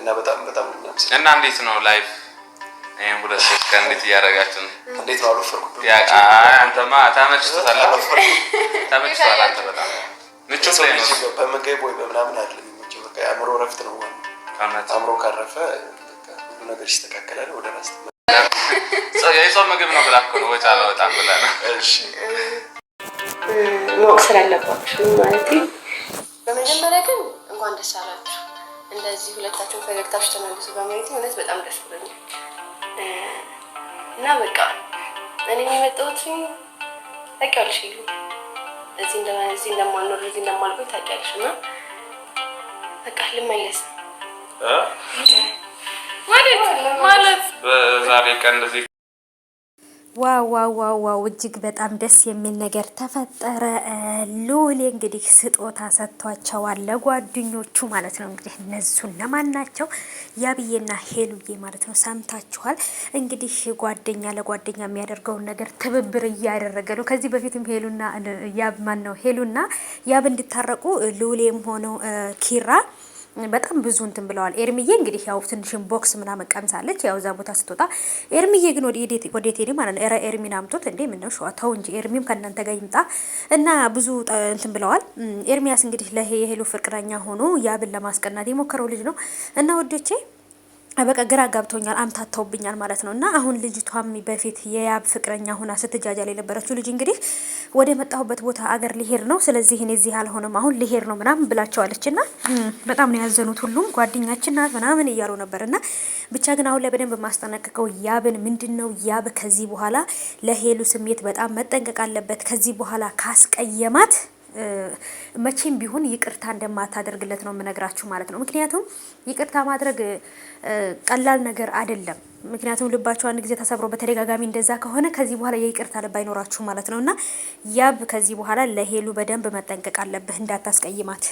እና በጣም እና እንዴት ነው ላይፍ ይሄን ሁለት ሶስት ቀን እንዴት እያደረጋችሁ ነው? እንዴት ነው አልወፈርኩም? አንተማ ተመችቶታል አንተ በጣም ምቾት ላይ ነው። በመገብ ወይ በምናምን አይደለም የሚመቸው በቃ አእምሮ ረፍት ነው ማለት አእምሮ ካረፈ ሁሉ ነገር ይስተካከላል። ወደ ራስ የጾም ምግብ ነው ብላ እኮ ነው ወጪ አላወጣም ብላ ነው። እሺ መወቅሰል አለባችሁ ማለት ነው። በመጀመሪያ ግን እንኳን ደስ አላችሁ። እንደዚህ ሁለታችሁም ፈገግታችሁ ተመልሶ በማየት እውነት በጣም ደስ ብሎኛል። እና በቃ እኔ የመጣሁት ታውቂያለሽ እዚህ እንደማልኖር እዚህ እንደማልቆይ ታውቂያለሽ። እና በቃ ልመለስ ማለት በዛሬ ቀን እንደዚህ ዋው እጅግ በጣም ደስ የሚል ነገር ተፈጠረ። ሉሌ እንግዲህ ስጦታ ሰጥቷቸዋል ለጓደኞቹ ማለት ነው። እንግዲህ እነሱ እነማን ናቸው? ያብዬና ሄሉዬ ማለት ነው። ሰምታችኋል እንግዲህ ጓደኛ ለጓደኛ የሚያደርገውን ነገር ትብብር እያደረገ ነው። ከዚህ በፊትም ሄሉና ያብ እንዲታረቁ ሉሌም ሆነው ኪራ በጣም ብዙ እንትን ብለዋል። ኤርሚዬ እንግዲህ ያው ትንሽም ቦክስ ምናምን ቀምሳለች። ያው እዛ ቦታ ስትወጣ ኤርሚዬ ግን ወዴት ሄደ ማለት ነው። ኤርሚን አምጦት እንዴ ምን ነው ሸዋታው እንጂ ኤርሚም ከእናንተ ጋር ይምጣ እና ብዙ እንትን ብለዋል። ኤርሚያስ እንግዲህ የሄሉ ፍቅረኛ ሆኖ ያብን ለማስቀናት የሞከረው ልጅ ነው እና ወዶቼ በቃ ግራ ጋብቶኛል፣ አምታተውብኛል ማለት ነው። እና አሁን ልጅቷም በፊት የያብ ፍቅረኛ ሆና ስትጃጃል የነበረችው ልጅ እንግዲህ ወደ መጣሁበት ቦታ አገር ሊሄድ ነው፣ ስለዚህ እኔ እዚህ አልሆነም አሁን ሊሄድ ነው ምናምን ብላቸዋለች። እና በጣም ነው ያዘኑት። ሁሉም ጓደኛችን ናት ምናምን እያሉ ነበር። እና ብቻ ግን አሁን ላይ በደንብ ማስጠነቀቀው ያብን ምንድነው ያብ ከዚህ በኋላ ለሄሉ ስሜት በጣም መጠንቀቅ አለበት። ከዚህ በኋላ ካስቀየማት መቼም ቢሆን ይቅርታ እንደማታደርግለት ነው የምነግራችሁ ማለት ነው። ምክንያቱም ይቅርታ ማድረግ ቀላል ነገር አይደለም። ምክንያቱም ልባችሁ አንድ ጊዜ ተሰብሮ በተደጋጋሚ እንደዛ ከሆነ ከዚህ በኋላ የይቅርታ ልብ አይኖራችሁ ማለት ነው። እና ያብ ከዚህ በኋላ ለሄሉ በደንብ መጠንቀቅ አለብህ እንዳታስቀይማት።